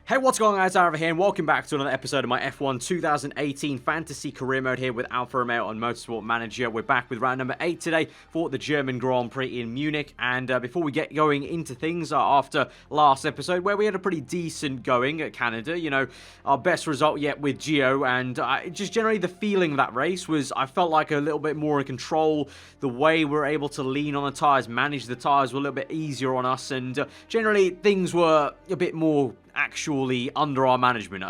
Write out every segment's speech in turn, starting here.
Hey, what's going on, guys? Aarava here, and welcome back to another episode of my F1 2018 Fantasy Career Mode here with Alfa Romeo on Motorsport Manager. We're back with round number 8 today for the German Grand Prix in Munich. And before we get going into things, after last episode, where we had a pretty decent going at Canada, you know, our best result yet with Gio, and just generally the feeling of that race was I felt like a little bit more in control. The way we were able to lean on the tyres, manage the tyres were a little bit easier on us, and generally things were a bit more actually under our management.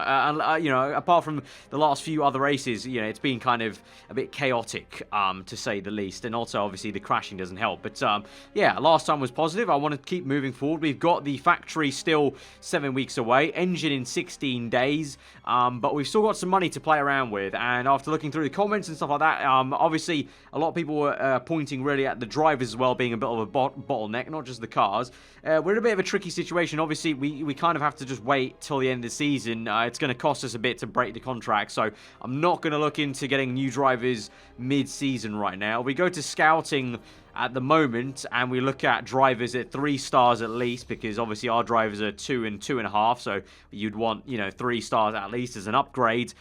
You know, apart from the last few other races, you know, it's been kind of a bit chaotic, to say the least. And also, obviously, the crashing doesn't help. But, yeah, last time was positive. I want to keep moving forward. We've got the factory still 7 weeks away. Engine in 16 days. But we've still got some money to play around with. And after looking through the comments and stuff like that, obviously, a lot of people were pointing really at the drivers as well being a bit of a bottleneck, not just the cars. We're in a bit of a tricky situation. Obviously, we kind of have to just wait till the end of the season. It's going to cost us a bit to break the contract, so I'm not going to look into getting new drivers mid-season right now. We go to scouting at the moment, and we look at drivers at 3 stars at least, because obviously our drivers are 2 and 2.5, so you'd want, you know, 3 stars at least as an upgrade.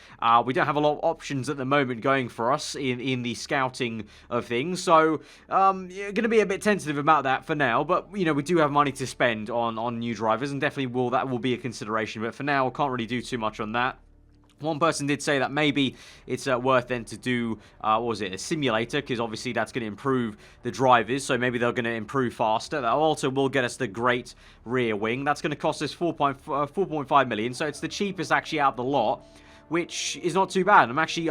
We don't have a lot of options at the moment going for us in the scouting of things, so going to be a bit tentative about that for now, but, you know, we do have money to spend on new drivers, and definitely that will be a consideration, but for now, can't really do too much on that. One person did say that maybe it's worth then to do, what was it, a simulator, because obviously that's going to improve the drivers, so maybe they're going to improve faster. That also will get us the great rear wing. That's going to cost us 4.5 million, so it's the cheapest actually out of the lot, which is not too bad. I'm actually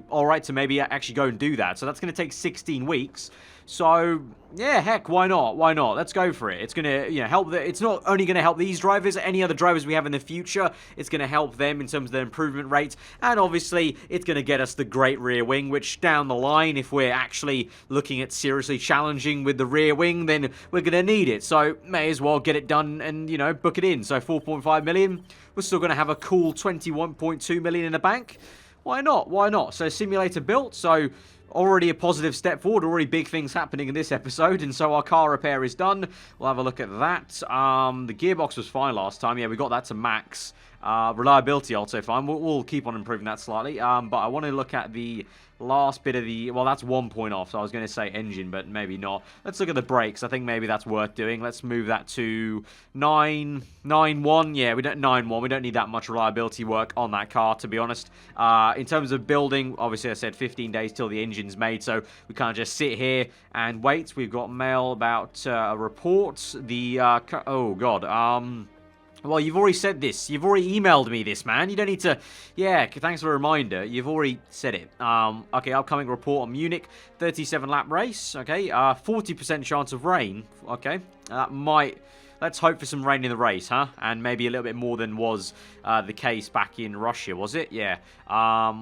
all right to maybe actually go and do that. So that's going to take 16 weeks. So yeah, heck, why not? Why not? Let's go for it. It's going to, you know, help. It's not only going to help these drivers, any other drivers we have in the future. It's going to help them in terms of their improvement rate, and obviously it's going to get us the great rear wing. Which down the line, if we're actually looking at seriously challenging with the rear wing, then we're going to need it. So may as well get it done and, you know, book it in. So 4.5 million. We're still going to have a cool 21.2 million in the bank. Why not? Why not? So simulator built. So already a positive step forward, already big things happening in this episode, and so our car repair is done. We'll have a look at that. The gearbox was fine last time. Yeah, we got that to max. Reliability also fine. We'll keep on improving that slightly. But I want to look at the last bit of the... Well, that's 1 point off, so I was going to say engine, but maybe not. Let's look at the brakes. I think maybe that's worth doing. Let's move that to 9.1. Yeah, we don't 9.1. We don't need that much reliability work on that car, to be honest. In terms of building, obviously I said 15 days till the engine's made, so we can't just sit here and wait. We've got mail about a report. The... oh, God. Well, you've already said this. You've already emailed me this, man. You don't need to... Yeah, thanks for the reminder. You've already said it. Okay, upcoming report on Munich. 37-lap race. Okay, 40% chance of rain. Okay, that might... Let's hope for some rain in the race, huh? And maybe a little bit more than was the case back in Russia, was it? Yeah.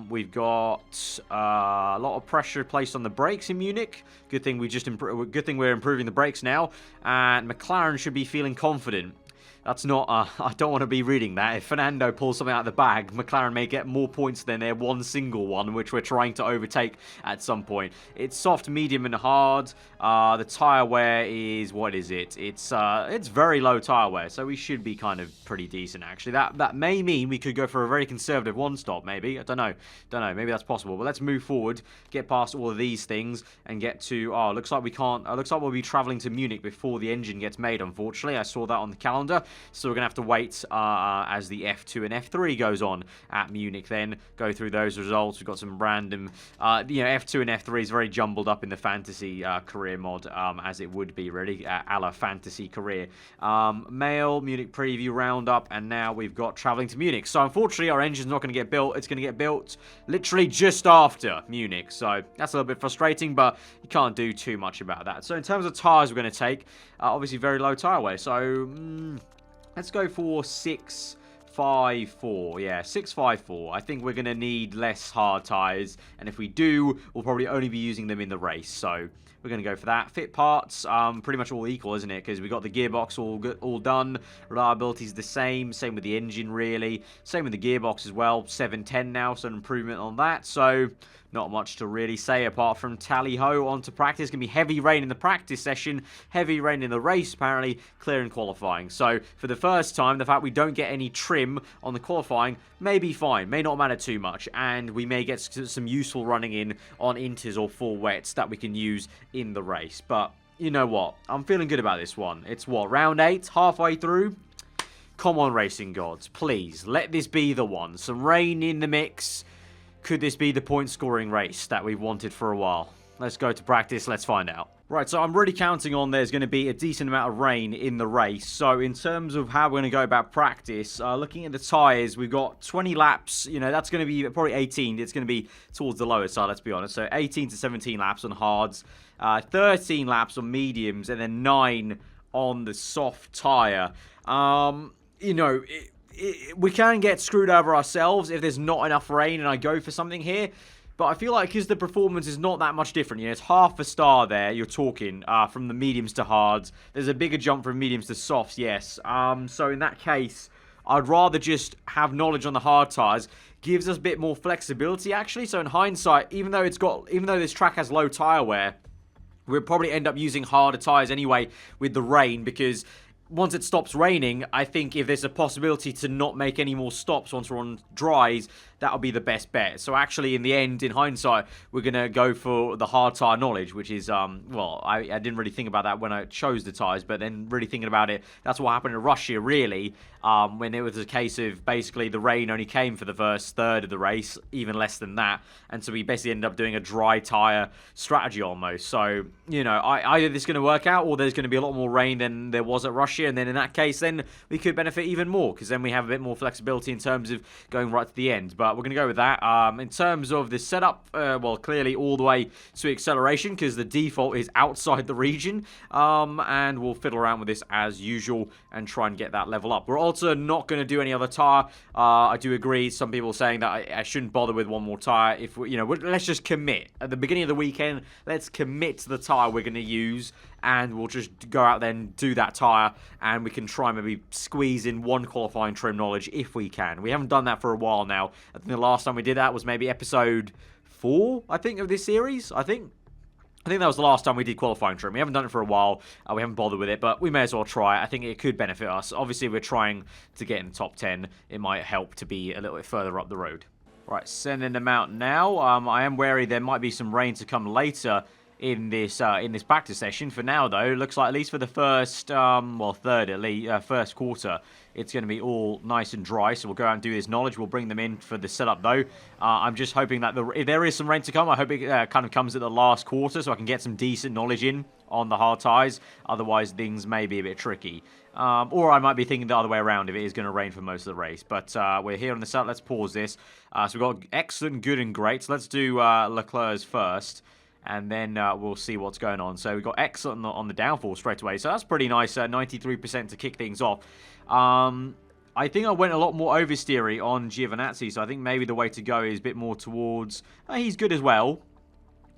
We've got a lot of pressure placed on the brakes in Munich. Good thing good thing we're improving the brakes now. And McLaren should be feeling confident. That's not, I don't want to be reading that. If Fernando pulls something out of the bag, McLaren may get more points than their one single one, which we're trying to overtake at some point. It's soft, medium, and hard. The tyre wear is, what is it? It's very low tyre wear, so we should be kind of pretty decent, actually. That may mean we could go for a very conservative one-stop, maybe. I don't know. Maybe that's possible. But let's move forward, get past all of these things, and get to, looks like we can't, looks like we'll be traveling to Munich before the engine gets made, unfortunately. I saw that on the calendar. So we're going to have to wait as the F2 and F3 goes on at Munich then. Go through those results. We've got some random... you know, F2 and F3 is very jumbled up in the fantasy career mod, as it would be, really, a la fantasy career. Mail, Munich preview roundup, and now we've got traveling to Munich. So unfortunately, our engine's not going to get built. It's going to get built literally just after Munich. So that's a little bit frustrating, but you can't do too much about that. So in terms of tyres we're going to take, obviously very low tyre wear. So... let's go for 6.54. Yeah, 6.54. I think we're going to need less hard tyres, and if we do, we'll probably only be using them in the race. So we're we're going to go for that. Fit parts, pretty much all equal, isn't it? Because we got the gearbox all done. Reliability is the same. Same with the engine, really. Same with the gearbox as well. 710 now, so an improvement on that. So not much to really say apart from tally-ho on to practice. It's going to be heavy rain in the practice session, heavy rain in the race, apparently, clear in qualifying. So for the first time, the fact we don't get any trim on the qualifying may be fine, may not matter too much, and we may get some useful running in on inters or full wets that we can use in the race. But you know what? I'm feeling good about this one. It's what, round 8, halfway through? Come on, racing gods, please, let this be the one. Some rain in the mix. Could this be the point-scoring race that we've wanted for a while? Let's go to practice. Let's find out. Right, so I'm really counting on there's going to be a decent amount of rain in the race. So in terms of how we're going to go about practice, looking at the tyres, we've got 20 laps. You know, that's going to be probably 18. It's going to be towards the lower side, let's be honest. So 18 to 17 laps on hards, 13 laps on mediums, and then 9 on the soft tyre. You know, we can get screwed over ourselves if there's not enough rain and I go for something here. But I feel like because the performance is not that much different, you know, it's half a star there, you're talking, from the mediums to hards. There's a bigger jump from mediums to softs, yes. So in that case, I'd rather just have knowledge on the hard tyres. Gives us a bit more flexibility, actually. So in hindsight, even though this track has low tyre wear, we'll probably end up using harder tyres anyway with the rain, because once it stops raining, I think if there's a possibility to not make any more stops once we're on dries, that'll be the best bet. So actually, in the end, in hindsight, we're going to go for the hard tyre knowledge, which is, well, I didn't really think about that when I chose the tyres, but then really thinking about it, that's what happened in Russia, really, when it was a case of basically the rain only came for the first third of the race, even less than that, and so we basically ended up doing a dry tyre strategy almost. So, you know, either this is going to work out, or there's going to be a lot more rain than there was at Russia, and then in that case, then we could benefit even more, because then we have a bit more flexibility in terms of going right to the end. But we're going to go with that. In terms of the setup, well, clearly all the way to acceleration, because the default is outside the region, and we'll fiddle around with this as usual and try and get that level up. We're also not going to do any other tyre. I do agree, some people saying that I shouldn't bother with one more tyre. If we, you know, let's just commit. At the beginning of the weekend, let's commit to the tyre we're going to use, and we'll just go out there and do that tyre, and we can try and maybe squeeze in one qualifying trim knowledge if we can. We haven't done that for a while now. I think the last time we did that was maybe episode 4, I think, of this series. I think that was the last time we did qualifying trim. We haven't done it for a while. We haven't bothered with it, but we may as well try it. I think it could benefit us. Obviously, we're trying to get in the top 10. It might help to be a little bit further up the road. Right, sending them out now. I am wary there might be some rain to come later in this practice session. For now, though, it looks like at least for the first, third at least, first quarter, it's going to be all nice and dry. So we'll go out and do this knowledge. We'll bring them in for the setup, though. I'm just hoping that if there is some rain to come, I hope it kind of comes at the last quarter so I can get some decent knowledge in on the hard tyres. Otherwise, things may be a bit tricky. Or I might be thinking the other way around if it is going to rain for most of the race. But we're here on the setup. Let's pause this. So we've got excellent, good, and great. So let's do Leclerc's first, and then we'll see what's going on. So we've got excellent on the downfall straight away. So that's pretty nice, 93% to kick things off. I think I went a lot more oversteery on Giovinazzi, so I think maybe the way to go is a bit more towards... he's good as well.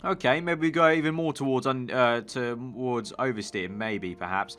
Okay, maybe we go even more towards oversteer, maybe, perhaps.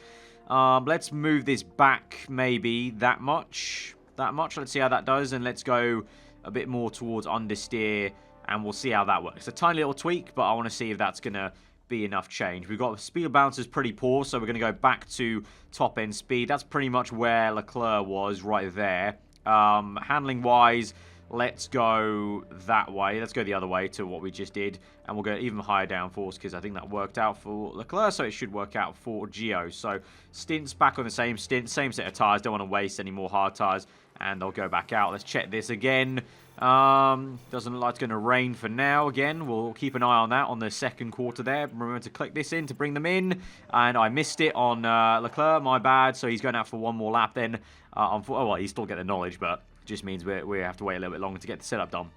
Let's move this back maybe that much. Let's see how that does, and let's go a bit more towards understeer, and we'll see how that works. A tiny little tweak, but I want to see if that's going to be enough change. We've got speed of bounce is pretty poor, so we're going to go back to top end speed. That's pretty much where Leclerc was right there. Handling wise, let's go that way. Let's go the other way to what we just did, and we'll go even higher downforce because I think that worked out for Leclerc, so it should work out for Gio. So stints back on the same stint, same set of tyres. Don't want to waste any more hard tyres, and they'll go back out. Let's check this again. Doesn't look like it's going to rain for now. Again, we'll keep an eye on that on the second quarter there. Remember to click this in to bring them in, and I missed it on Leclerc, my bad. So he's going out for one more lap then. Well, he still get the knowledge, but it just means we have to wait a little bit longer to get the setup done.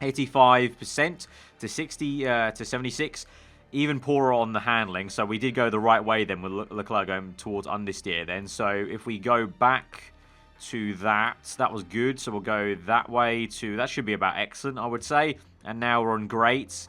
85% to 60 to 76. Even poorer on the handling, so we did go the right way then with Leclerc going towards understeer then. So if we go back to that was good, so we'll go that way to, that should be about excellent, I would say. And now we're on great,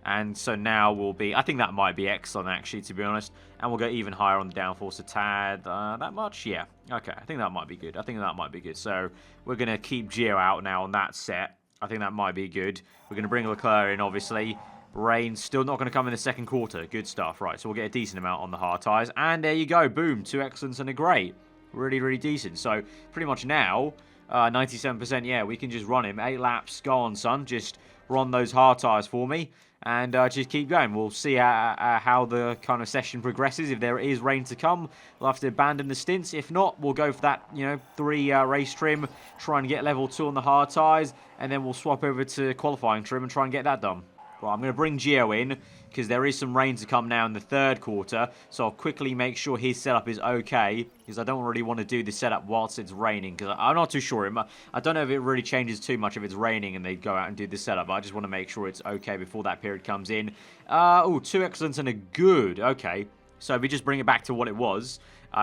And so now we'll be... I think that might be excellent, actually, to be honest. And we'll go even higher on the downforce a tad. That much? Yeah. Okay, I think that might be good. I think that might be good. So we're going to keep Gio out now on that set. I think that might be good. We're going to bring Leclerc in, obviously. Rain's still not going to come in the second quarter. Good stuff. Right, so we'll get a decent amount on the hard tyres. And there you go. Boom. 2 excellents and a great. Really, really decent. So pretty much now, 97%, yeah, we can just run him. 8 laps. Go on, son. Just run those hard tyres for me. And just keep going. We'll see how the kind of session progresses. If there is rain to come, we'll have to abandon the stints. If not, we'll go for that, 3 race trim, try and get level 2 on the hard tyres, and then we'll swap over to qualifying trim and try and get that done. Right, I'm going to bring Gio in because there is some rain to come now in the third quarter, so I'll quickly make sure his setup is okay because I don't really want to do the setup whilst it's raining because I'm not too sure. I don't know if it really changes too much if it's raining and they go out and do the setup, but I just want to make sure it's okay before that period comes in. 2 excellents and a good. Okay, so we just bring it back to what it was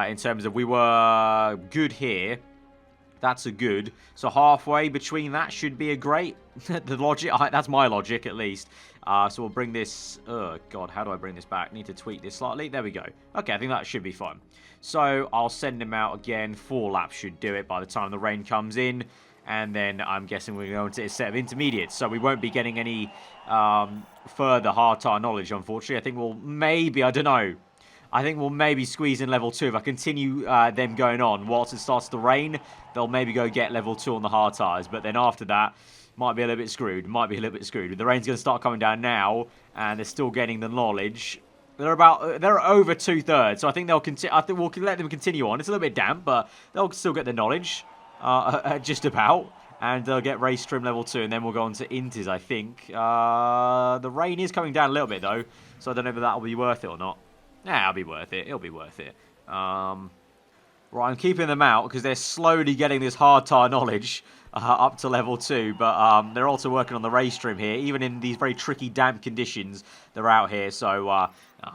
in terms of we were good here. That's a good. So halfway between that should be a great. The logic, that's my logic at least. So we'll bring this. Oh God, how do I bring this back? Need to tweak this slightly. There we go. Okay, I think that should be fine. So I'll send him out again. 4 laps should do it by the time the rain comes in. And then I'm guessing we're going to a set of intermediates. So we won't be getting any further hard tyre knowledge, unfortunately. I think we'll maybe, I don't know. I think we'll maybe squeeze in level 2. If I continue them going on whilst it starts to rain, they'll maybe go get level 2 on the hard tyres. But then after that, might be a little bit screwed. Might be a little bit screwed. The rain's going to start coming down now, and they're still getting the knowledge. They're over 2/3, so I think they'll continue. I think we'll let them continue on. It's a little bit damp, but they'll still get the knowledge, just about. And they'll get race trim level 2, and then we'll go on to Inters, I think. The rain is coming down a little bit, though, so I don't know if that'll be worth it or not. Nah, it'll be worth it. It'll be worth it. Right, I'm keeping them out because they're slowly getting this hard tyre knowledge up to level 2. But they're also working on the race trim here. Even in these very tricky, damp conditions, they're out here. So, oh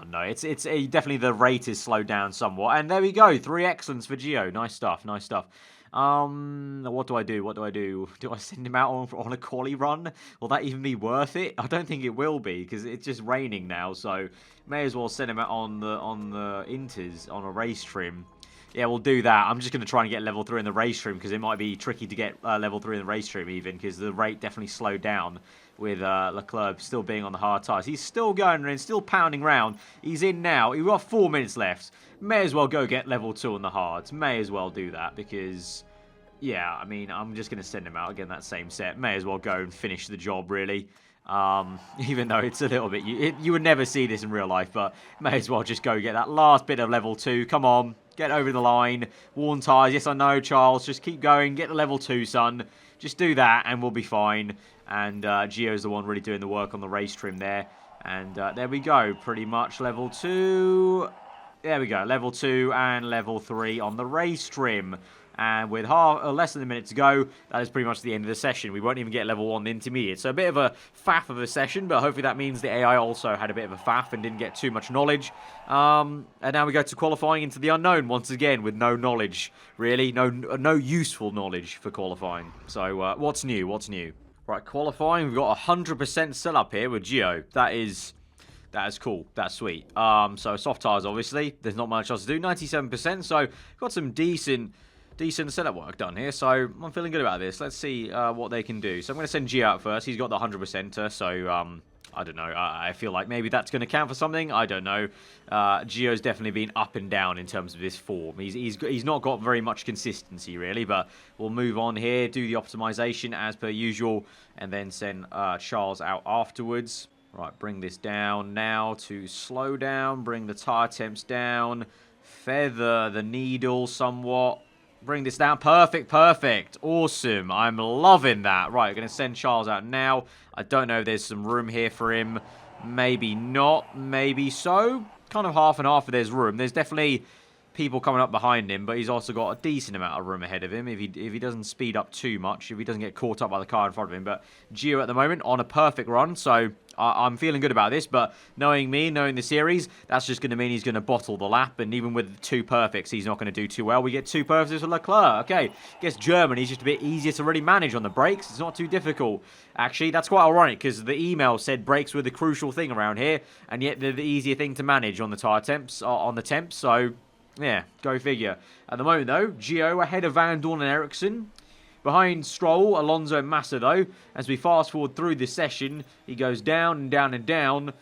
no, it's definitely the rate is slowed down somewhat. And there we go. 3 excellents for Gio. Nice stuff. Nice stuff. What do I do? What do I do? Do I send him out on a quali run? Will that even be worth it? I don't think it will be because it's just raining now. So may as well send him out on the Inters on a race trim. Yeah, we'll do that. I'm just going to try and get level 3 in the race trim because it might be tricky to get level 3 in the race trim even because the rate definitely slowed down with Leclerc still being on the hard tyres. He's still going and still pounding round. He's in now. We've got 4 minutes left. May as well go get level 2 on the hards. May as well do that because, yeah, I mean, I'm just going to send him out again that same set. May as well go and finish the job, really. Even though it's a little bit... You would never see this in real life, but may as well just go get that last bit of level 2. Come on. Get over the line. Worn tyres. Yes, I know, Charles. Just keep going. Get to level 2, son. Just do that and we'll be fine. And Gio's the one really doing the work on the race trim there. And there we go. Pretty much level 2. There we go. Level 2 and level 3 on the race trim. And with less than a minute to go, that is pretty much the end of the session. We won't even get level 1 intermediate. So a bit of a faff of a session, but hopefully that means the AI also had a bit of a faff and didn't get too much knowledge. And now we go to qualifying into the unknown once again with no knowledge, really. No useful knowledge for qualifying. So what's new? What's new? Right, qualifying. We've got 100% set up here with Gio. That is cool. That's sweet. So soft tyres, obviously. There's not much else to do. 97%. So got some decent setup work done here, so I'm feeling good about this. Let's see what they can do. So I'm going to send Gio out first. He's got the 100%er, so I don't know. I feel like maybe that's going to count for something. I don't know. Gio's definitely been up and down in terms of his form. He's not got very much consistency, really, but we'll move on here, do the optimization as per usual, and then send Charles out afterwards. Right, bring this down now to slow down, bring the tyre temps down, feather the needle somewhat. Bring this down. Perfect, perfect. Awesome. I'm loving that. Right, going to send Charles out now. I don't know if there's some room here for him. Maybe not. Maybe so. Kind of half and half if there's room. There's definitely people coming up behind him, but he's also got a decent amount of room ahead of him if he doesn't speed up too much, if he doesn't get caught up by the car in front of him. But Gio at the moment on a perfect run, so I'm feeling good about this. But knowing me, knowing the series, that's just going to mean he's going to bottle the lap, and even with 2 perfects, he's not going to do too well. We get 2 perfects with Leclerc. Okay, guess Germany's just a bit easier to really manage on the brakes. It's not too difficult. Actually, that's quite ironic, because the email said brakes were the crucial thing around here, and yet they're the easier thing to manage on the tyre temps, on the temps, so... yeah, go figure. At the moment, though, Gio ahead of Van Dorn and Ericsson. Behind Stroll, Alonso and Massa, though. As we fast forward through this session, he goes down and down and down.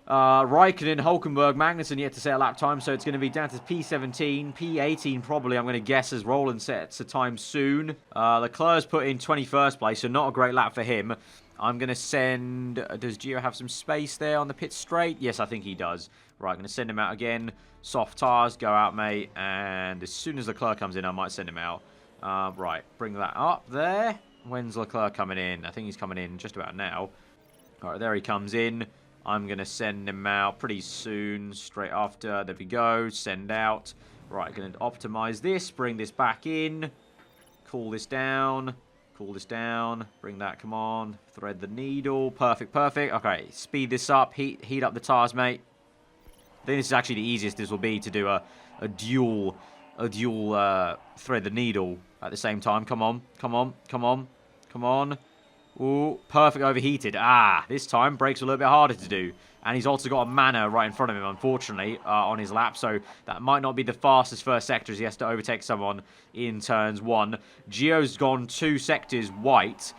Raikkonen, Hulkenberg, Magnussen yet to set a lap time, so it's going to be down to P17, P18 probably, I'm going to guess, as Roland sets a time soon. Leclerc's put in 21st place, so not a great lap for him. I'm going to send... does Gio have some space there on the pit straight? Yes, I think he does. Right, I'm going to send him out again. Soft tyres, go out, mate. And as soon as Leclerc comes in, I might send him out. Right, bring that up there. When's Leclerc coming in? I think he's coming in just about now. All right, there he comes in. I'm going to send him out pretty soon, straight after. There we go, send out. Right, going to optimize this, bring this back in. Cool this down. Cool this down. Bring that, come on. Thread the needle. Perfect, perfect. Okay, speed this up. Heat up the tyres, mate. I think this is actually the easiest this will be to do a dual thread the needle at the same time. Come on, come on, come on, come on. Ooh, perfect overheated. This time brakes are a little bit harder to do. And he's also got a Manor right in front of him, unfortunately, on his lap. So that might not be the fastest first sector as he has to overtake someone in turns 1. Gio's gone 2 sectors white.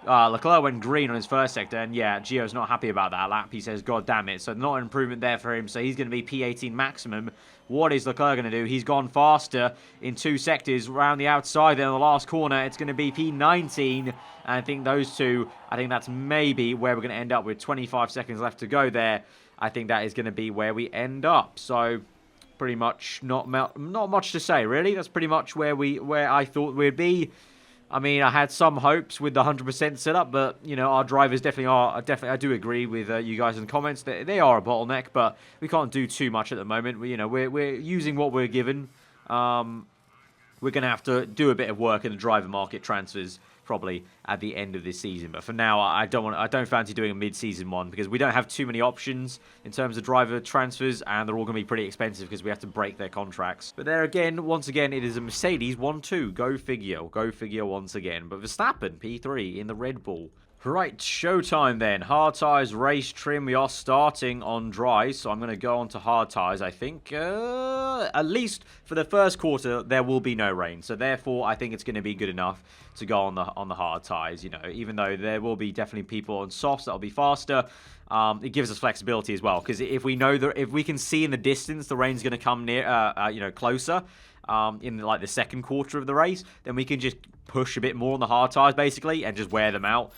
Leclerc went green on his first sector, and yeah, Gio's not happy about that lap. He says, God damn it. So not an improvement there for him. So he's going to be P18 maximum. What is Leclerc going to do? He's gone faster in 2 sectors around the outside. Then in the last corner, it's going to be P19. And I think those two, I think that's maybe where we're going to end up with 25 seconds left to go there. I think that is going to be where we end up. So pretty much not much to say, really. That's pretty much where I thought we'd be. I mean, I had some hopes with the 100% setup, but, you know, our drivers definitely are. I do agree with you guys in the comments that they are a bottleneck, but we can't do too much at the moment. We're using what we're given. We're going to have to do a bit of work in the driver market transfers probably at the end of this season. But for now, I don't fancy doing a mid-season one because we don't have too many options in terms of driver transfers, and they're all going to be pretty expensive because we have to break their contracts. But there again, once again, it is a Mercedes 1-2. Go figure. Go figure once again. But Verstappen, P3 in the Red Bull. Right, showtime then. Hard tyres, race trim. We are starting on dry, so I'm going to go on to hard tyres, I think. At least for the first quarter, there will be no rain. So therefore, I think it's going to be good enough to go on the hard tyres. You know, even though there will be definitely people on softs that'll be faster. It gives us flexibility as well, because if we know that if we can see in the distance the rain's going to come near, closer. In like the second quarter of the race, then we can just push a bit more on the hard tyres basically and just wear them out.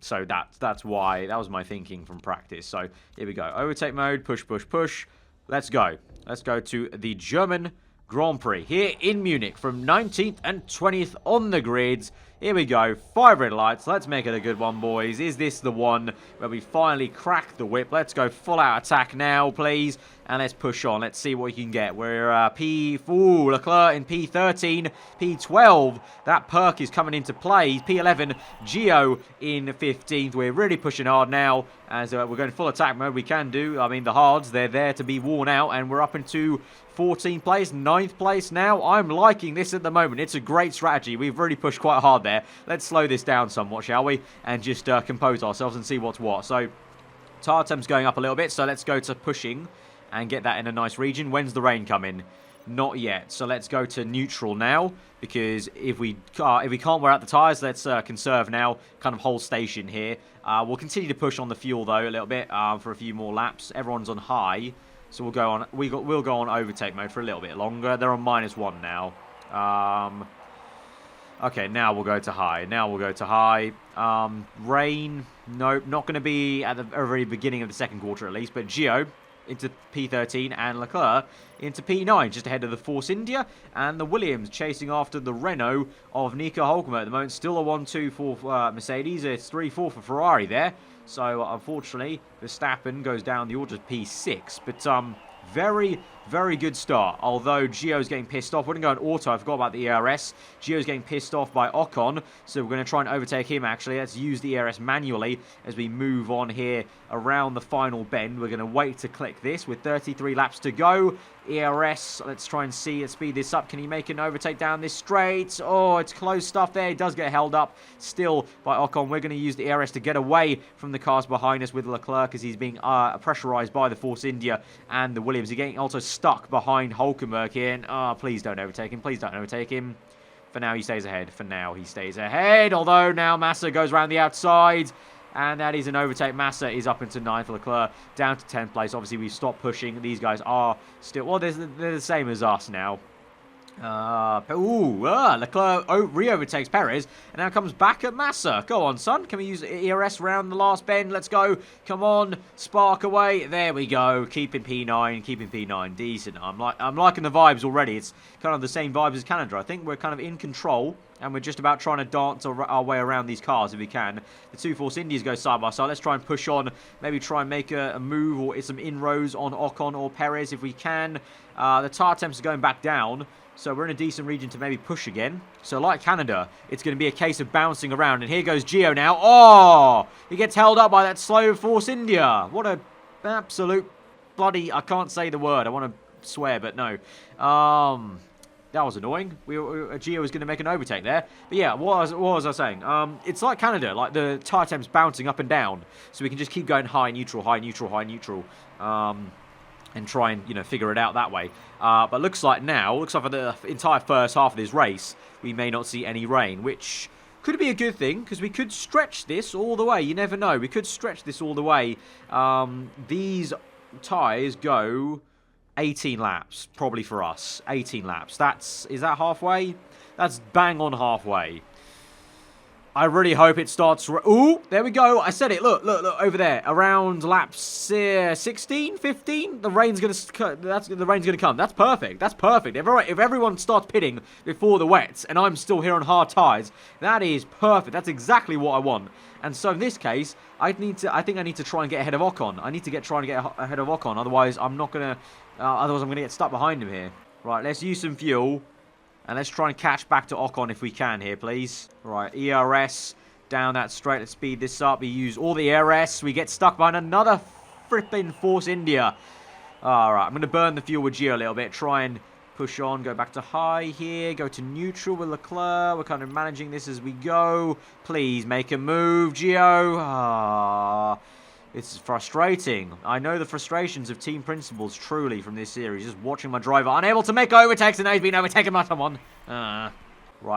So that's why that was my thinking from practice. So here we go, overtake mode, push, push, push. Let's go to the German Grand Prix here in Munich from 19th and 20th on the grids. Here we go, 5 red lights. Let's make it a good one, boys. Is this the one where we finally crack the whip? Let's go full out attack now, please. And let's push on. Let's see what we can get. We're Leclerc in P13, P12. That perk is coming into play. P11, Gio in 15th. We're really pushing hard now. As we're going full attack mode, we can do. I mean, the hards, they're there to be worn out. And we're up into 14th place, 9th place now. I'm liking this at the moment. It's a great strategy. We've really pushed quite hard there. Let's slow this down somewhat, shall we? And just compose ourselves and see what's what. So, tyre temp's going up a little bit. So let's go to pushing and get that in a nice region. When's the rain coming? Not yet. So let's go to neutral now, because if we can't wear out the tyres, let's conserve now. Kind of whole station here. We'll continue to push on the fuel though a little bit for a few more laps. Everyone's on high, so we'll go on. We'll go on overtake mode for a little bit longer. They're on -1 now. Okay, now we'll go to high. Rain, nope, not going to be at the very beginning of the second quarter at least. But Gio into P13 and Leclerc into P9, just ahead of the Force India and the Williams chasing after the Renault of Nico Hulkenberg at the moment. Still a 1-2 for Mercedes. It's 3-4 for Ferrari there. So unfortunately, Verstappen goes down the order to P6. But very, Very good start. Although Gio's getting pissed off. We're going to go on auto. I forgot about the ERS. Gio's getting pissed off by Ocon. So we're going to try and overtake him, actually. Let's use the ERS manually as we move on here around the final bend. We're going to wait to click this with 33 laps to go. ERS, let's try and see. Let's speed this up. Can he make an overtake down this straight? Oh, it's close stuff there. It does get held up still by Ocon. We're going to use the ERS to get away from the cars behind us with Leclerc as he's being pressurized by the Force India and the Williams. He's getting also stuck behind Hulkenberg here. And, please don't overtake him. Please don't overtake him. For now, he stays ahead. For now, he stays ahead. Although now Massa goes around the outside. And that is an overtake. Massa is up into 9th. Leclerc down to 10th place. Obviously, we've stopped pushing. These guys are still... Well, they're the same as us now. Leclerc re-overtakes Perez. And now comes back at Massa. Go on, son. Can we use ERS around the last bend? Let's go. Come on. Spark away. There we go. Keeping P9. Keeping P9. Decent. I'm liking the vibes already. It's kind of the same vibes as Canada. I think we're kind of in control. And we're just about trying to dance our way around these cars if we can. The two Force Indies go side by side. Let's try and push on. Maybe try and make a move or some inroads on Ocon or Perez if we can. The tyre temps are going back down. So we're in a decent region to maybe push again. So like Canada, it's going to be a case of bouncing around. And here goes Gio now. Oh! He gets held up by that slow Force India. What a absolute bloody... I can't say the word. I want to swear, but no. That was annoying. Gio was going to make an overtake there. But yeah, what was I saying? It's like Canada, like the tyre temps bouncing up and down. So we can just keep going high, neutral, high, neutral, high, neutral. And try and, figure it out that way. But looks like for the entire first half of this race, we may not see any rain, which could be a good thing, because we could stretch this all the way. You never know. We could stretch this all the way. These tyres go 18 laps, probably for us. 18 laps. Is that halfway? That's bang on halfway. I really hope it starts... Ooh, there we go. I said it. Look, over there. Around laps 16, 15, the rain's going to come. That's perfect. That's perfect. If everyone starts pitting before the wets and I'm still here on hard tyres, that is perfect. That's exactly what I want. And so in this case, I think I need to try and get ahead of Ocon. I need to try and get ahead of Ocon. Otherwise, I'm going to get stuck behind him here. Right, let's use some fuel. And let's try and catch back to Ocon if we can here, please. Right, ERS down that straight. Let's speed this up. We use all the ERS. We get stuck behind another flipping Force India. Alright, I'm going to burn the fuel with Gio a little bit. Try and push on. Go back to high here. Go to neutral with Leclerc. We're kind of managing this as we go. Please make a move, Gio. It's frustrating. I know the frustrations of team principals truly from this series. Just watching my driver unable to make overtakes and now he's been overtaken by someone. Right,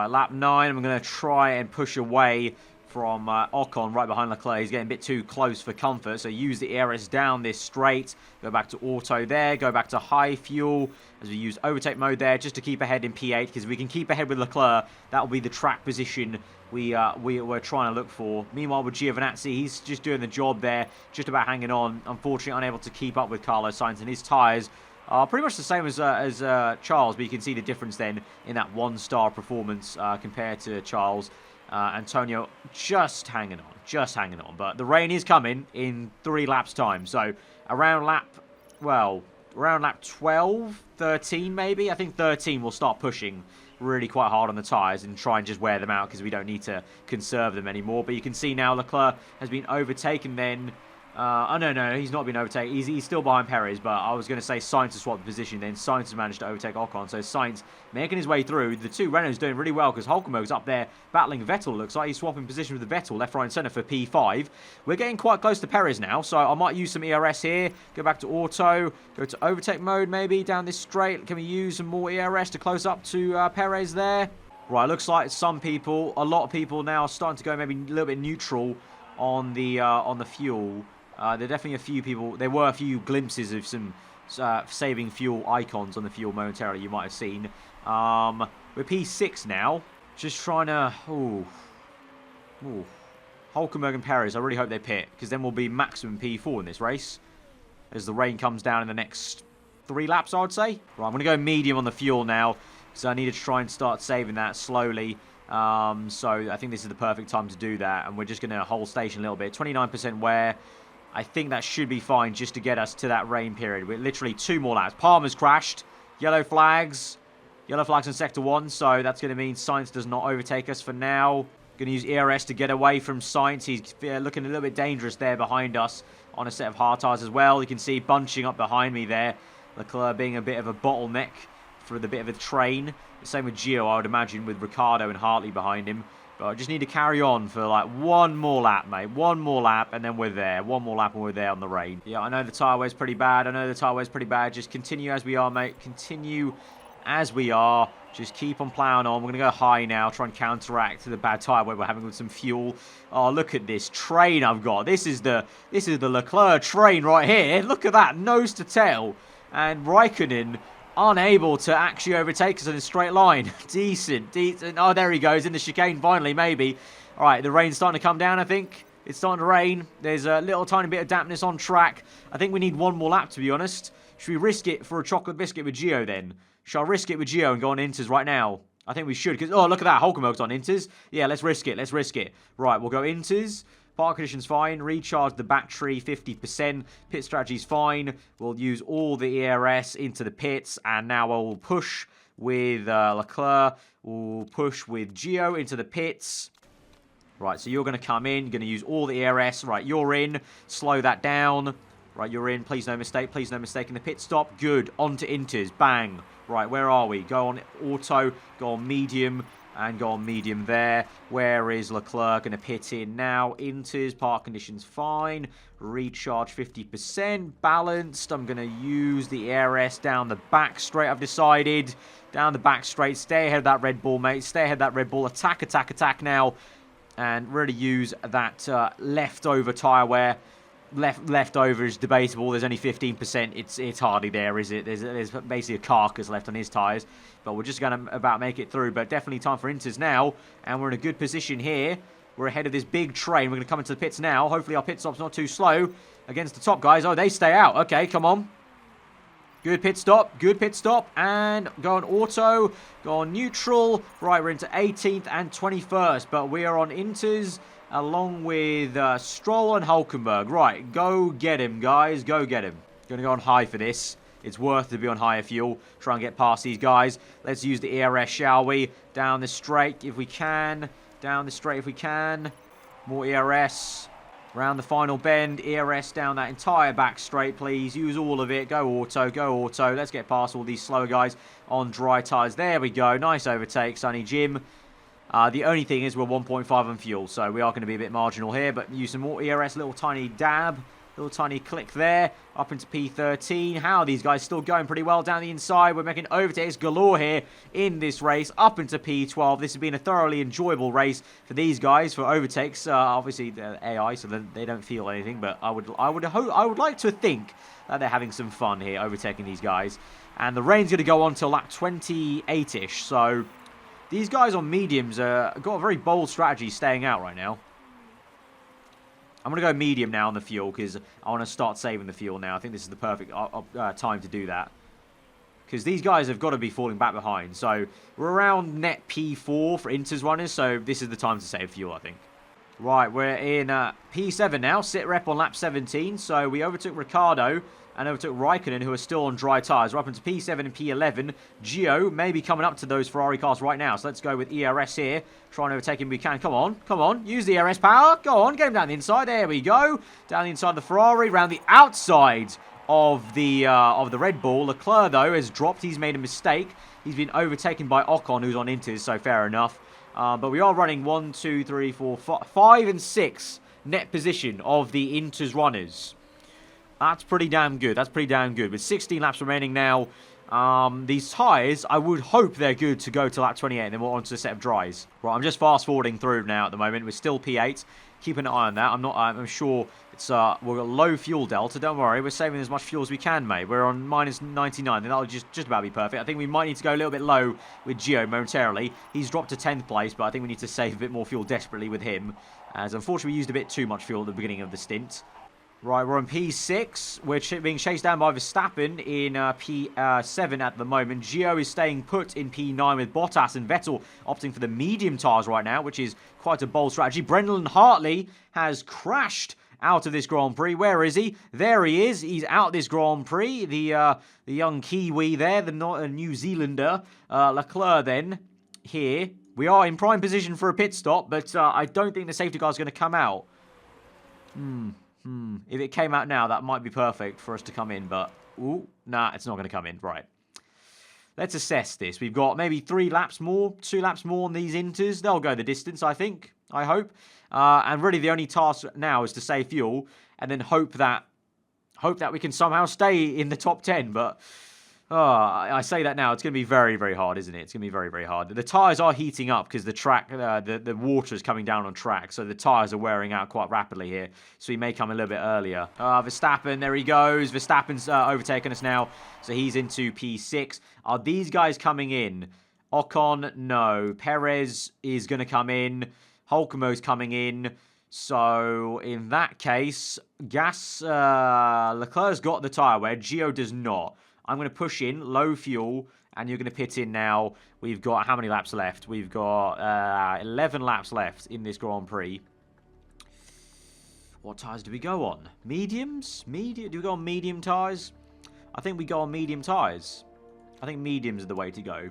lap 9. I'm going to try and push away from Ocon right behind Leclerc. He's getting a bit too close for comfort. So use the ERS down this straight. Go back to auto there. Go back to high fuel as we use overtake mode there just to keep ahead in P8. Because if we can keep ahead with Leclerc, that will be the track position we're trying to look for. Meanwhile, with Giovinazzi, he's just doing the job there, just about hanging on. Unfortunately, unable to keep up with Carlos Sainz, and his tyres are pretty much the same as Charles, but you can see the difference then in that one-star performance compared to Charles. Antonio just hanging on. But the rain is coming in 3 laps' time, so around lap 12, 13 maybe. I think 13 will start pushing really quite hard on the tyres and try and just wear them out because we don't need to conserve them anymore. But you can see now Leclerc has been overtaken then. No, he's not been overtaken. He's still behind Perez, but I was going to say Sainz has swapped the position. Then Sainz has managed to overtake Ocon. So Sainz making his way through. The two Renaults doing really well because Hulkenberg's up there battling Vettel. Looks like he's swapping position with the Vettel, left, right, and centre for P5. We're getting quite close to Perez now, so I might use some ERS here. Go back to auto. Go to overtake mode maybe down this straight. Can we use some more ERS to close up to Perez there? Right, looks like a lot of people now are starting to go maybe a little bit neutral on the fuel. There are definitely a few people. There were a few glimpses of some saving fuel icons on the fuel momentarily. You might have seen. We're P6 now. Just trying to. Hulkenberg and Perez. I really hope they pit because then we'll be maximum P4 in this race as the rain comes down in the next 3 laps. I would say. Right, I'm going to go medium on the fuel now because I need to try and start saving that slowly. So I think this is the perfect time to do that, and we're just going to hold station a little bit. 29% wear. I think that should be fine just to get us to that rain period. We're literally 2 more laps. Palmer's crashed. Yellow flags. Yellow flags in Sector 1, so that's going to mean Sainz does not overtake us for now. Going to use ERS to get away from Sainz. He's looking a little bit dangerous there behind us on a set of hard tyres as well. You can see bunching up behind me there. Leclerc being a bit of a bottleneck for the bit of a train. The same with Gio, I would imagine, with Ricciardo and Hartley behind him. But I just need to carry on for like 1 more lap, mate. 1 more lap, and then we're there. 1 more lap, and we're there on the rain. Yeah, I know the tyre wear's pretty bad. Just continue as we are, mate. Continue as we are. Just keep on plowing on. We're going to go high now, try and counteract the bad tyre wear we're having with some fuel. Oh, look at this train I've got. This is the Leclerc train right here. Look at that, nose to tail. And Raikkonen unable to actually overtake us in a straight line. Decent. Oh, there he goes in the chicane finally, maybe. All right, the rain's starting to come down, I think. It's starting to rain. There's a little tiny bit of dampness on track. I think we need 1 more lap, to be honest. Should we risk it for a chocolate biscuit with Gio then? Shall I risk it with Gio and go on Inters right now? I think we should, because, oh, look at that. Hulkenberg's on Inters. Yeah, let's risk it. Let's risk it. Right, we'll go Inters. Park conditions fine. Recharge the battery 50%. Pit strategy's fine. We'll use all the ERS into the pits. And now we'll push with Leclerc. We'll push with Gio into the pits. Right, so you're going to come in. You're going to use all the ERS. Right, you're in. Slow that down. Right, you're in. Please no mistake. Please no mistake in the pit stop. Good. On to Inters. Bang. Right, where are we? Go on auto. Go on medium. And go on medium there. Where is Leclerc going to pit in now? Inters, park conditions fine. Recharge 50%. Balanced. I'm going to use the ERS down the back straight, I've decided. Down the back straight. Stay ahead of that Red Bull, mate. Stay ahead of that Red Bull. Attack, attack, attack now. And really use that leftover tyre wear. Leftover is debatable. There's only 15%. It's hardly there, is it? There's basically a carcass left on his tyres. But we're just going to about make it through. But definitely time for Inters now. And we're in a good position here. We're ahead of this big train. We're going to come into the pits now. Hopefully our pit stop's not too slow against the top guys. Oh, they stay out. Okay, come on. Good pit stop. Good pit stop. And go on auto. Go on neutral. Right, we're into 18th and 21st. But we are on Inters along with Stroll and Hulkenberg. Right, go get him, guys. Go get him. Going to go on high for this. It's worth to be on higher fuel. Try and get past these guys. Let's use the ERS, shall we? Down the straight if we can. Down the straight if we can. More ERS. Round the final bend. ERS down that entire back straight, please. Use all of it. Go auto. Go auto. Let's get past all these slower guys on dry tyres. There we go. Nice overtake, Sonny Jim. The only thing is we're 1.5 on fuel, so we are going to be a bit marginal here, but use some more ERS, little tiny dab, little tiny click there, up into P13. How are these guys still going pretty well down the inside? We're making overtakes galore here in this race, up into P12. This has been a thoroughly enjoyable race for these guys, for overtakes. Obviously, they're AI, so they don't feel anything, but I would like to think that they're having some fun here, overtaking these guys. And the rain's going to go on till lap 28-ish, so these guys on mediums got a very bold strategy staying out right now. I'm going to go medium now on the fuel because I want to start saving the fuel now. I think this is the perfect time to do that. Because these guys have got to be falling back behind. So we're around net P4 for Inters runners, so this is the time to save fuel, I think. Right, we're in P7 now. Sit rep on lap 17. So we overtook Ricciardo and overtook Raikkonen, who are still on dry tyres. We're up into P7 and P11. Gio may be coming up to those Ferrari cars right now. So let's go with ERS here. Try and overtake him we can. Come on, come on. Use the ERS power. Go on, get him down the inside. There we go. Down the inside of the Ferrari. Round the outside of the Red Bull. Leclerc, though, has dropped. He's made a mistake. He's been overtaken by Ocon, who's on Inters, so fair enough. But we are running 1, 2, 3, 4, 5 and 6 net position of the Inters runners. That's pretty damn good. That's pretty damn good. With 16 laps remaining now, these tyres, I would hope they're good to go to lap 28, and then we're on to a set of dries. Right, I'm just fast-forwarding through now at the moment. We're still P8. Keep an eye on that. I'm sure it's we've got low fuel delta. Don't worry, we're saving as much fuel as we can, mate. We're on minus 99, and that'll just about be perfect. I think we might need to go a little bit low with Gio momentarily. He's dropped to 10th place, but I think we need to save a bit more fuel desperately with him, as unfortunately we used a bit too much fuel at the beginning of the stint. Right, we're on P6. We're being chased down by Verstappen in P7 at the moment. Gio is staying put in P9 with Bottas and Vettel opting for the medium tyres right now, which is quite a bold strategy. Brendan Hartley has crashed out of this Grand Prix. Where is he? There he is. He's out this Grand Prix. The young Kiwi there, the New Zealander. Leclerc then, here. We are in prime position for a pit stop, but I don't think the safety car is going to come out. If it came out now, that might be perfect for us to come in, but... Ooh, nah, it's not going to come in. Right. Let's assess this. We've got maybe 3 laps more, 2 laps more on these inters. They'll go the distance, I think. I hope. And really the only task now is to save fuel and then hope that we can somehow stay in the top 10. But I say that now. It's going to be very, very hard, isn't it? It's going to be very, very hard. The tyres are heating up because the track, the water is coming down on track. So the tyres are wearing out quite rapidly here. So he may come a little bit earlier. Verstappen, there he goes. Verstappen's overtaken us now. So he's into P6. Are these guys coming in? Ocon, no. Perez is going to come in. Hulkemo's coming in. So, in that case, Leclerc's got the tyre wear. Gio does not. I'm going to push in, low fuel, and you're going to pit in now. We've got how many laps left? We've got 11 laps left in this Grand Prix. What tyres do we go on? Mediums? Do we go on medium tyres? I think we go on medium tyres. I think mediums are the way to go.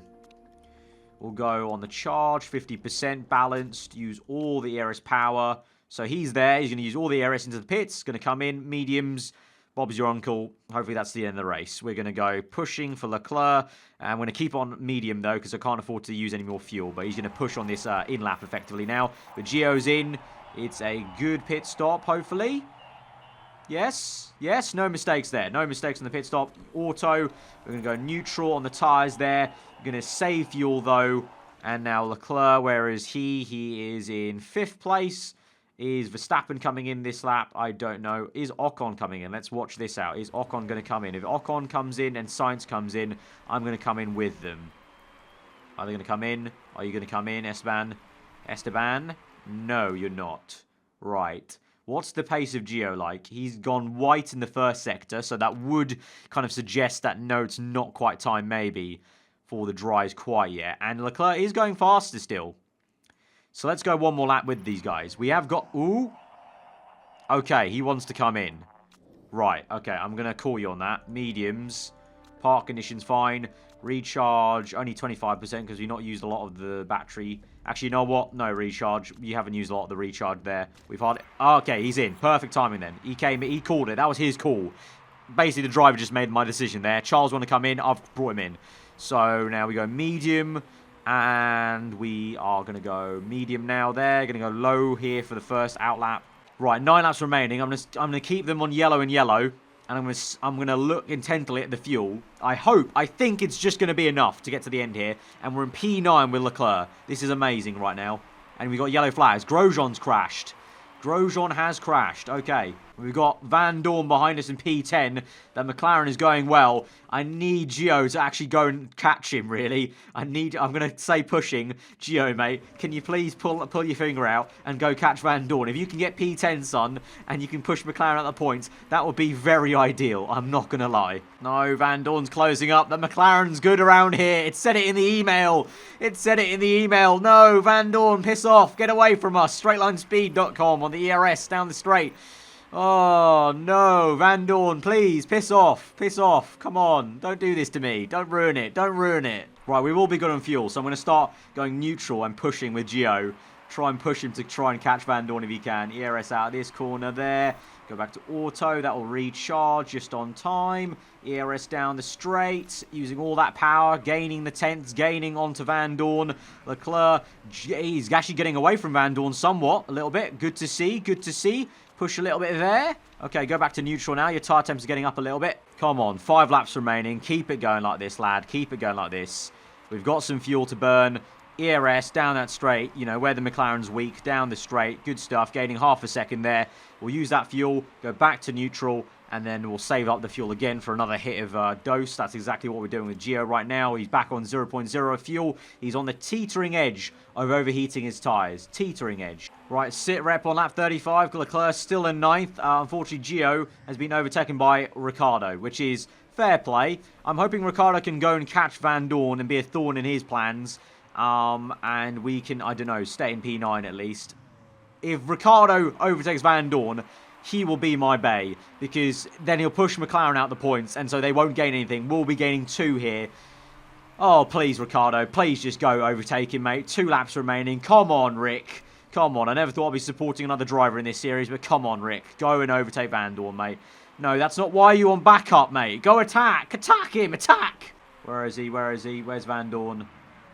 We'll go on the charge, 50% balanced, use all the ERS power. So he's there, he's going to use all the ERS into the pits, going to come in, mediums. Bob's your uncle. Hopefully that's the end of the race. We're going to go pushing for Leclerc. I'm going to keep on medium, though, because I can't afford to use any more fuel. But he's going to push on this in-lap effectively now. But Gio's in. It's a good pit stop, hopefully. Yes. Yes, no mistakes there. No mistakes on the pit stop. Auto. We're going to go neutral on the tyres there. We're going to save fuel, though. And now Leclerc, where is he? He is in 5th place. Is Verstappen coming in this lap? I don't know. Is Ocon coming in? Let's watch this out. Is Ocon going to come in? If Ocon comes in and Sainz comes in, I'm going to come in with them. Are they going to come in? Are you going to come in, Esteban? Esteban? No, you're not. Right. What's the pace of Gio like? He's gone white in the first sector, so that would kind of suggest that no, it's not quite time maybe for the dries quite yet. And Leclerc is going faster still. So let's go one more lap with these guys. We have got... Ooh. Okay, he wants to come in. Right, okay, I'm going to call you on that. Mediums. Park conditions fine. Recharge, only 25% because we've not used a lot of the battery. Actually, you know what? No recharge. You haven't used a lot of the recharge there. We've had... Okay, he's in. Perfect timing then. He called it. That was his call. Basically, the driver just made my decision there. Charles want to come in. I've brought him in. So now we go medium... And we are going to go medium now there. Going to go low here for the first out lap. Right, 9 laps remaining. I'm going to keep them on yellow and yellow. And I'm going to look intently at the fuel. I think it's just going to be enough to get to the end here. And we're in P9 with Leclerc. This is amazing right now. And we've got yellow flags. Grosjean's crashed. Grosjean has crashed. Okay. We've got Van Dorn behind us in P10. That McLaren is going well. I need Gio to actually go and catch him, really. I'm going to say pushing. Gio, mate, can you please pull your finger out and go catch Van Dorn? If you can get P10, son, and you can push McLaren at the points, that would be very ideal. I'm not going to lie. No, Van Dorn's closing up. The McLaren's good around here. It said it in the email. It said it in the email. No, Van Dorn, piss off. Get away from us. StraightLineSpeed.com on the ERS down the straight. Oh, no. Van Dorn, please, piss off. Piss off. Come on. Don't do this to me. Don't ruin it. Don't ruin it. Right, we've all been good on fuel, so I'm going to start going neutral and pushing with Gio. Try and push him to try and catch Van Dorn if he can. ERS out of this corner there. Go back to auto. That will recharge just on time. ERS down the straight. Using all that power. Gaining the tenths. Gaining onto Van Dorn. Leclerc. He's actually getting away from Van Dorn somewhat. A little bit. Good to see. Good to see. Push a little bit there. Okay, go back to neutral now. Your tyre temps are getting up a little bit. Come on. 5 laps remaining. Keep it going like this, lad. Keep it going like this. We've got some fuel to burn. ERS down that straight, you know, where the McLaren's weak, down the straight. Good stuff, gaining half a second there. We'll use that fuel, go back to neutral, and then we'll save up the fuel again for another hit of dose. That's exactly what we're doing with Gio right now. He's back on 0.0 fuel. He's on the teetering edge of overheating his tyres. Teetering edge. Right, sit rep on lap 35. Leclerc still in 9th. Unfortunately, Gio has been overtaken by Ricciardo, which is fair play. I'm hoping Ricciardo can go and catch Van Dorn and be a thorn in his plans. And we can, I don't know, stay in P9 at least. If Ricciardo overtakes Van Dorn, he will be my bay, because then he'll push McLaren out the points, and so they won't gain anything. We'll be gaining 2 here. Oh, please, Ricciardo. Please just go overtake him, mate. 2 laps remaining. Come on, Rick. Come on. I never thought I'd be supporting another driver in this series, but come on, Rick. Go and overtake Van Dorn, mate. No, that's not why you on backup, mate. Go attack. Attack him. Attack. Where is he? Where is he? Where's Van Dorn?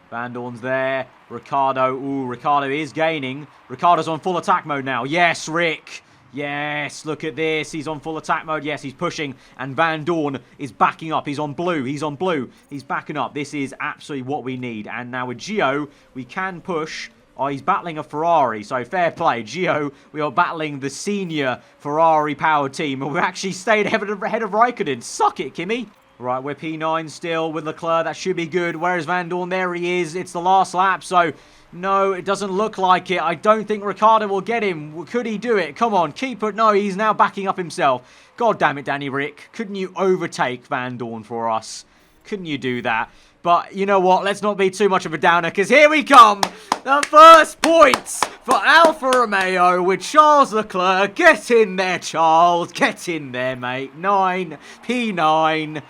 Van Dorn's there. Ricciardo. Ooh, Ricciardo is gaining. Ricciardo's on full attack mode now. Yes, Rick. Yes, look at this. He's on full attack mode. Yes, he's pushing. And Van Dorn is backing up. He's on blue. He's on blue. He's backing up. This is absolutely what we need. And now with Gio, we can push. Oh, he's battling a Ferrari, so fair play. Gio, we are battling the senior Ferrari power team. And we've actually stayed ahead of Raikkonen. Suck it, Kimi. Right, we're P9 still with Leclerc. That should be good. Where is Van Dorn? There he is. It's the last lap, so no, it doesn't look like it. I don't think Ricciardo will get him. Could he do it? Come on, keep it. No, he's now backing up himself. God damn it, Danny Rick. Couldn't you overtake Van Dorn for us? Couldn't you do that? But you know what? Let's not be too much of a downer, because here we come. The first points for Alfa Romeo with Charles Leclerc. Get in there, Charles. Get in there, mate. P9.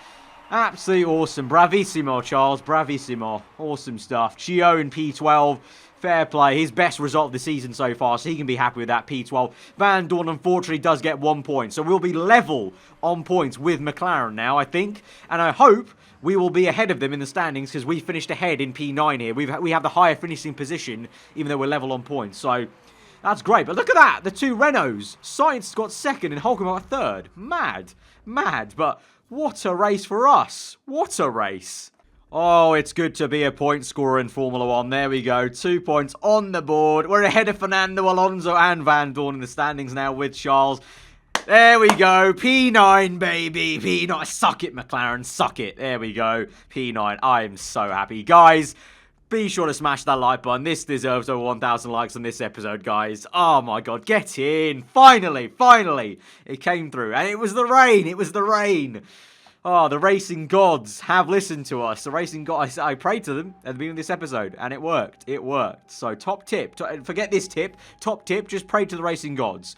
Absolutely awesome. Bravissimo, Charles. Bravissimo. Awesome stuff. Gio in P12. Fair play. His best result of the season so far, so he can be happy with that, P12. Van Dorn, unfortunately, does get 1 point. So we'll be level on points with McLaren now, I think. And I hope we will be ahead of them in the standings, because we finished ahead in P9 here. We have the higher finishing position, even though we're level on points. So that's great. But look at that. The 2 Renaults. Sainz got 2nd and Hulkenberg got 3rd. Mad. Mad. But what a race for us. What a race. Oh, it's good to be a point scorer in Formula 1. There we go. 2 points on the board. We're ahead of Fernando Alonso and Van Dorn in the standings now with Charles. There we go. P9, baby. P9. Suck it, McLaren. Suck it. There we go. P9. I'm so happy. Guys, be sure to smash that like button. This deserves over 1,000 likes on this episode, guys. Oh, my God. Get in. Finally. Finally. It came through. And it was the rain. It was the rain. Oh, the racing gods have listened to us. The racing gods, I prayed to them at the beginning of this episode, and it worked. It worked. So, top tip. Forget this tip. Top tip, just pray to the racing gods.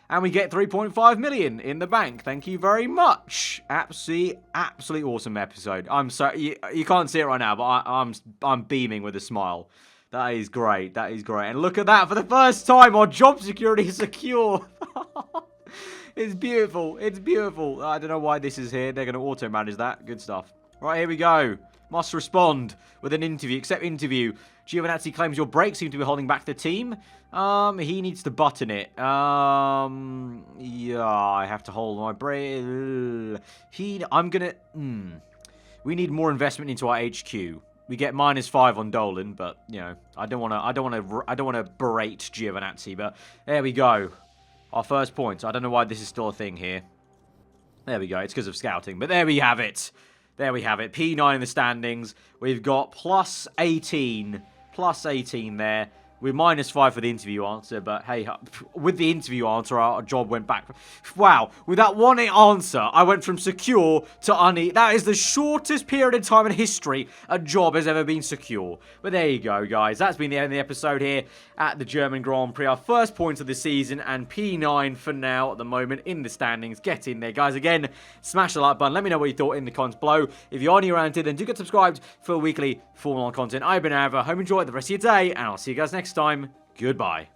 And we get 3.5 million in the bank. Thank you very much. Absolutely awesome episode. I'm sorry, you can't see it right now, but I'm beaming with a smile. That is great. That is great. And look at that. For the first time, our job security is secure. It's beautiful. It's beautiful. I don't know why this is here. They're going to auto-manage that. Good stuff. Right, here we go. Must respond with an interview. Accept interview. Giovinazzi claims your brakes seem to be holding back the team. He needs to button it. Yeah, I have to hold my brake. We need more investment into our HQ. We get -5 on Dolan, but you know, I don't want to berate Giovinazzi, but there we go. Our first points. I don't know why this is still a thing here. There we go. It's because of scouting. But there we have it. There we have it. P9 in the standings. We've got +18. +18 there. We're -5 for the interview answer, but hey, with the interview answer, our job went back. Wow, with that one answer, I went from secure to That is the shortest period of time in history a job has ever been secure. But there you go, guys. That's been the end of the episode here at the German Grand Prix. Our first points of the season, and P9 for now at the moment in the standings. Get in there, guys. Again, smash the like button. Let me know what you thought in the comments below. If you are new around here, then do get subscribed for weekly Formula 1 content. I've been aarava. Hope you enjoyed the rest of your day, and I'll see you guys next time. Goodbye.